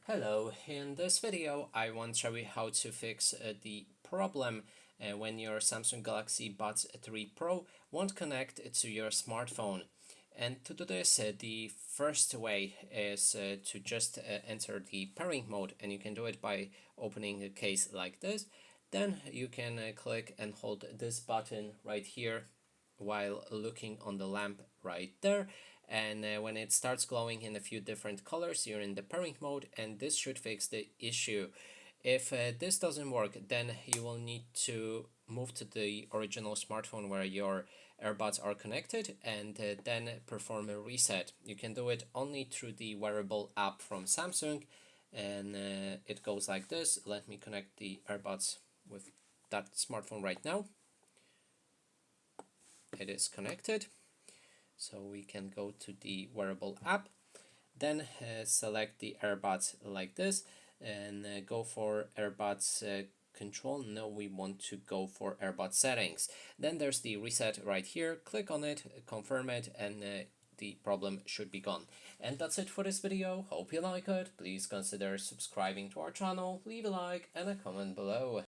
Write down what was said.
Hello, in this video I want to show you how to fix the problem when your Samsung Galaxy Buds 3 Pro won't connect to your smartphone. And to do this, the first way is to just enter the pairing mode, and you can do it by opening a case like this. Then you can click and hold this button right here while looking on the lamp right there, and when it starts glowing in a few different colors, you're in the pairing mode, and this should fix the issue. If this doesn't work, then you will need to move to the original smartphone where your earbuds are connected, and then perform a reset. You can do it only through the wearable app from Samsung, and it goes like this. Let me connect the earbuds with that smartphone right now. It is connected, so we can go to the wearable app, then select the earbuds like this, and go for earbuds control. No, we want to go for earbud settings. Then there's the reset right here. Click on it, confirm it, and the problem should be gone. And that's it for this video. Hope you like it. Please consider subscribing to our channel, leave a like and a comment below.